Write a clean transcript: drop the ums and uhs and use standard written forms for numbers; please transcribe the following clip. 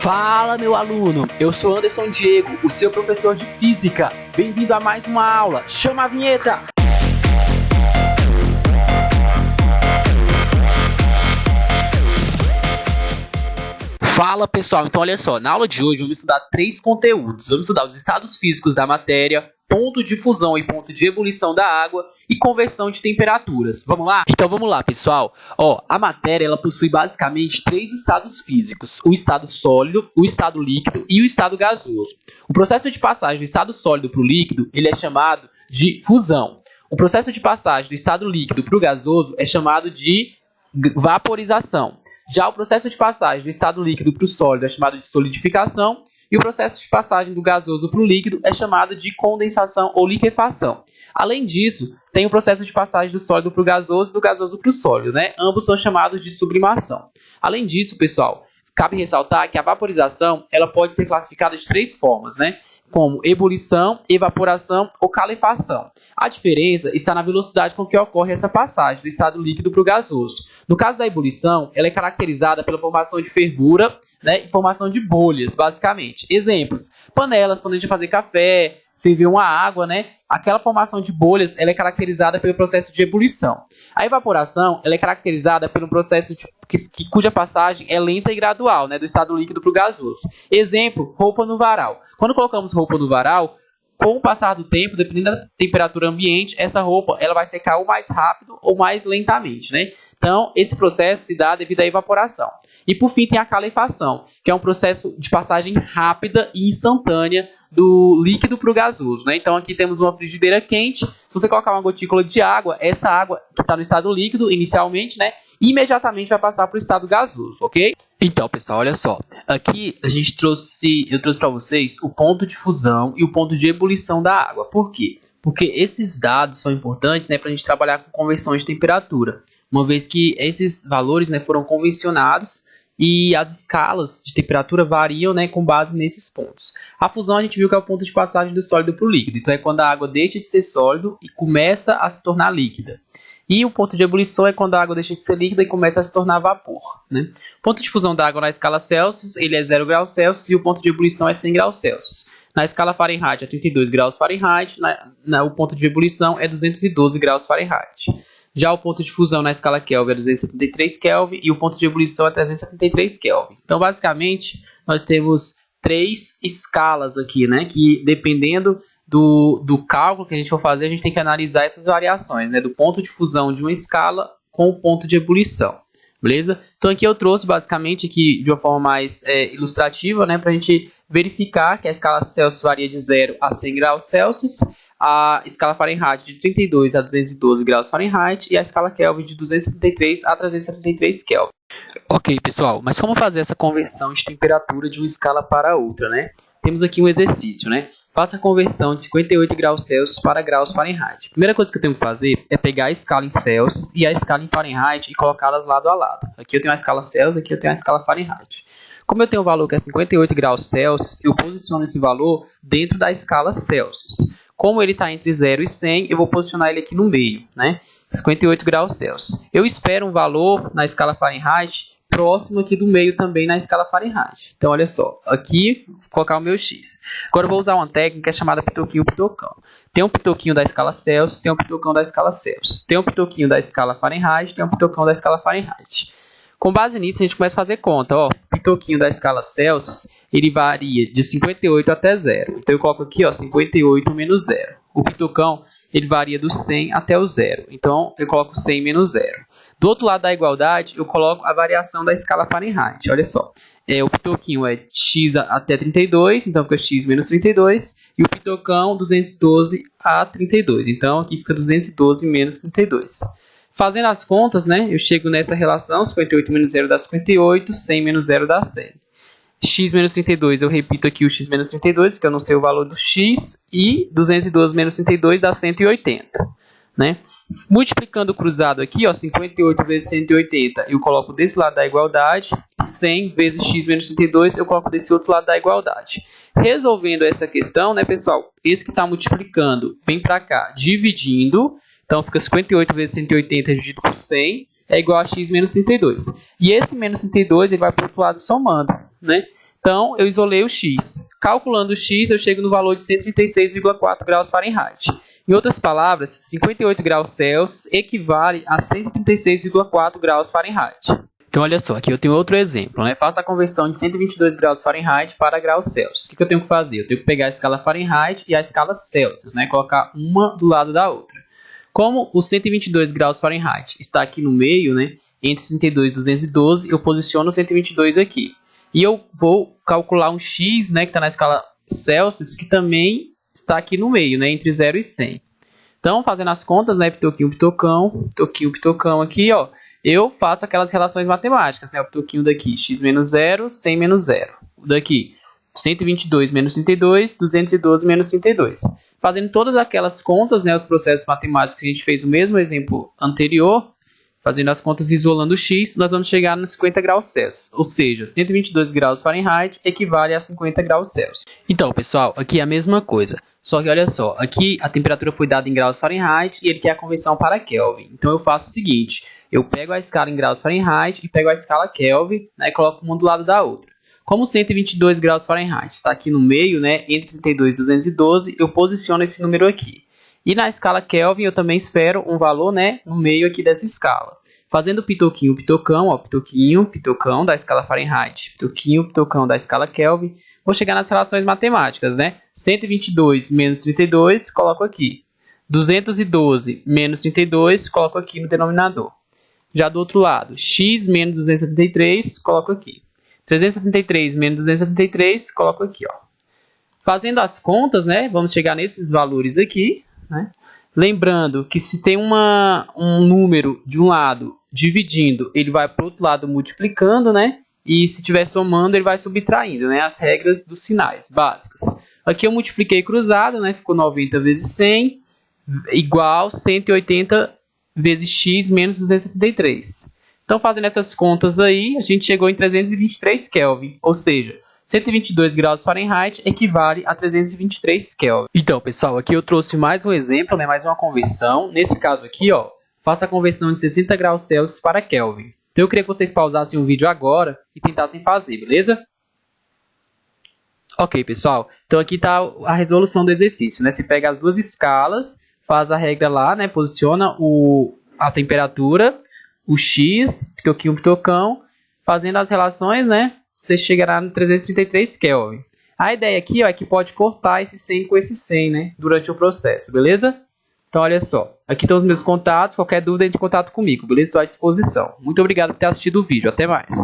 Fala, meu aluno! Eu sou Anderson Diego, o seu professor de Física. Bem-vindo a mais uma aula. Chama a vinheta! Fala, pessoal! Então, olha só. Na aula de hoje, vamos estudar 3 conteúdos. Vamos estudar os estados físicos da matéria, ponto de fusão e ponto de ebulição da água e conversão de temperaturas. Vamos lá? Então vamos lá, pessoal. A matéria ela possui basicamente 3 estados físicos: o estado sólido, o estado líquido e o estado gasoso. O processo de passagem do estado sólido para o líquido ele é chamado de fusão. O processo de passagem do estado líquido para o gasoso é chamado de vaporização. Já o processo de passagem do estado líquido para o sólido é chamado de solidificação. E o processo de passagem do gasoso para o líquido é chamado de condensação ou liquefação. Além disso, tem o processo de passagem do sólido para o gasoso e do gasoso para o sólido, né? Ambos são chamados de sublimação. Além disso, pessoal, cabe ressaltar que a vaporização ela pode ser classificada de 3 formas, né? Como ebulição, evaporação ou calefação. A diferença está na velocidade com que ocorre essa passagem do estado líquido para o gasoso. No caso da ebulição, ela é caracterizada pela formação de fervura, né, e formação de bolhas, basicamente. Exemplos: panelas, quando a gente vai fazer café, ferver uma água, né? Aquela formação de bolhas ela é caracterizada pelo processo de ebulição. A evaporação ela é caracterizada pelo processo cuja passagem é lenta e gradual, né, do estado líquido para o gasoso. Exemplo: roupa no varal. Quando colocamos roupa no varal, com o passar do tempo, dependendo da temperatura ambiente, essa roupa ela vai secar ou mais rápido ou mais lentamente, né? Então, esse processo se dá devido à evaporação. E por fim tem a calefação, que é um processo de passagem rápida e instantânea do líquido para o gasoso, né? Então aqui temos uma frigideira quente. Se você colocar uma gotícula de água, essa água que está no estado líquido inicialmente, né, imediatamente vai passar para o estado gasoso, ok? Então, pessoal, olha só. Aqui eu trouxe para vocês o ponto de fusão e o ponto de ebulição da água. Por quê? Porque esses dados são importantes, né, para a gente trabalhar com conversão de temperatura, uma vez que esses valores, né, foram convencionados e as escalas de temperatura variam, né, com base nesses pontos. A fusão a gente viu que é o ponto de passagem do sólido para o líquido, então é quando a água deixa de ser sólido e começa a se tornar líquida. E o ponto de ebulição é quando a água deixa de ser líquida e começa a se tornar vapor, né? O ponto de fusão da água na escala Celsius ele é 0 graus Celsius e o ponto de ebulição é 100 graus Celsius. Na escala Fahrenheit é 32 graus Fahrenheit, o ponto de ebulição é 212 graus Fahrenheit. Já o ponto de fusão na escala Kelvin é 273 Kelvin e o ponto de ebulição é 373 Kelvin. Então, basicamente, nós temos 3 escalas aqui, né? Que dependendo do cálculo que a gente for fazer, a gente tem que analisar essas variações, né? Do ponto de fusão de uma escala com o ponto de ebulição. Beleza? Então aqui eu trouxe basicamente aqui de uma forma mais ilustrativa, né? Para a gente verificar que a escala Celsius varia de 0 a 100 graus Celsius, a escala Fahrenheit de 32 a 212 graus Fahrenheit e a escala Kelvin de 273 a 373 Kelvin. Ok, pessoal, mas como fazer essa conversão de temperatura de uma escala para outra, né? Temos aqui um exercício, né? Faça a conversão de 58 graus Celsius para graus Fahrenheit. A primeira coisa que eu tenho que fazer é pegar a escala em Celsius e a escala em Fahrenheit e colocá-las lado a lado. Aqui eu tenho a escala Celsius, aqui eu tenho a escala Fahrenheit. Como eu tenho o valor que é 58 graus Celsius, eu posiciono esse valor dentro da escala Celsius. Como ele está entre 0 e 100, eu vou posicionar ele aqui no meio, né? 58 graus Celsius. Eu espero um valor na escala Fahrenheit próximo aqui do meio também na escala Fahrenheit. Então, olha só. Aqui, vou colocar o meu X. Agora, eu vou usar uma técnica chamada pitoquinho-pitocão. Tem um pitoquinho da escala Celsius, tem um pitocão da escala Celsius. Tem um pitoquinho da escala Fahrenheit, tem um pitocão da escala Fahrenheit. Com base nisso, a gente começa a fazer conta. O pitoquinho da escala Celsius, ele varia de 58 até 0. Então, eu coloco aqui, 58 menos 0. O pitocão, ele varia do 100 até o 0. Então, eu coloco 100 menos 0. Do outro lado da igualdade, eu coloco a variação da escala Fahrenheit. Olha só. O pitoquinho é x até 32, então fica x menos 32. E o pitocão, 212 a 32. Então, aqui fica 212 menos 32. Fazendo as contas, né, eu chego nessa relação, 58 menos 0 dá 58, 100 menos 0 dá 100. X menos 32, eu repito aqui o x menos 32, porque eu não sei o valor do x, e 212 menos 32 dá 180, né? Multiplicando o cruzado aqui, 58 vezes 180, eu coloco desse lado da igualdade, 100 vezes x menos 32, eu coloco desse outro lado da igualdade. Resolvendo essa questão, né, pessoal, esse que está multiplicando vem para cá, dividindo. Então, fica 58 vezes 180 dividido por 100 é igual a x menos 32. E esse menos 32 ele vai para o outro lado somando, né? Então, eu isolei o x. Calculando o x, eu chego no valor de 136,4 graus Fahrenheit. Em outras palavras, 58 graus Celsius equivale a 136,4 graus Fahrenheit. Então, olha só, aqui eu tenho outro exemplo, né? Faça a conversão de 122 graus Fahrenheit para graus Celsius. O que eu tenho que fazer? Eu tenho que pegar a escala Fahrenheit e a escala Celsius, né? Colocar uma do lado da outra. Como o 122 graus Fahrenheit está aqui no meio, né? Entre 32 e 212, eu posiciono o 122 aqui. E eu vou calcular um x, né? Que está na escala Celsius, que também está aqui no meio, né? Entre 0 e 100. Então, fazendo as contas, né? Pitoquinho, pitocão, pitoquinho, pitocão aqui, ó. Eu faço aquelas relações matemáticas, né? O pitoquinho daqui, x menos 0, 100 menos 0. O daqui, 122 menos 32, 212 menos 32. Fazendo todas aquelas contas, né? Os processos matemáticos que a gente fez no mesmo exemplo anterior, fazendo as contas e isolando o x, nós vamos chegar nos 50 graus Celsius. Ou seja, 122 graus Fahrenheit equivale a 50 graus Celsius. Então, pessoal, aqui é a mesma coisa. Só que olha só, aqui a temperatura foi dada em graus Fahrenheit e ele quer a conversão para Kelvin. Então eu faço o seguinte, eu pego a escala em graus Fahrenheit e pego a escala Kelvin, né, e coloco uma do lado da outra. Como 122 graus Fahrenheit está aqui no meio, né, entre 32 e 212, eu posiciono esse número aqui. E na escala Kelvin eu também espero um valor, né, no meio aqui dessa escala. Fazendo pitoquinho, pitocão, ó, pitoquinho, pitocão da escala Fahrenheit, pitoquinho, pitocão da escala Kelvin, vou chegar nas relações matemáticas, né? 122 menos 32, coloco aqui. 212 menos 32, coloco aqui no denominador. Já do outro lado, x menos 273, coloco aqui. 373 menos 273, coloco aqui, ó. Fazendo as contas, né? Vamos chegar nesses valores aqui, né? Lembrando que se tem um número de um lado dividindo, ele vai para o outro lado multiplicando, né? E se estiver somando, ele vai subtraindo, né? As regras dos sinais básicas. Aqui eu multipliquei cruzado, né? Ficou 90 vezes 100 igual 180 vezes x menos 273. Então, fazendo essas contas aí, a gente chegou em 323 Kelvin, ou seja, 122 graus Fahrenheit equivale a 323 Kelvin. Então, pessoal, aqui eu trouxe mais um exemplo, né, mais uma conversão. Nesse caso aqui, ó, faça a conversão de 60 graus Celsius para Kelvin. Então, eu queria que vocês pausassem o vídeo agora e tentassem fazer, beleza? Ok, pessoal. Então, aqui está a resolução do exercício, né? Você pega as duas escalas, faz a regra lá, né? Posiciona a temperatura, o x, pitoquinho, pitocão, fazendo as relações, né? Você chegará no 333 Kelvin. A ideia aqui, ó, é que pode cortar esse 100 com esse 100, né? Durante o processo, beleza? Então, olha só. Aqui estão os meus contatos. Qualquer dúvida, entre em contato comigo, beleza? Estou à disposição. Muito obrigado por ter assistido o vídeo. Até mais.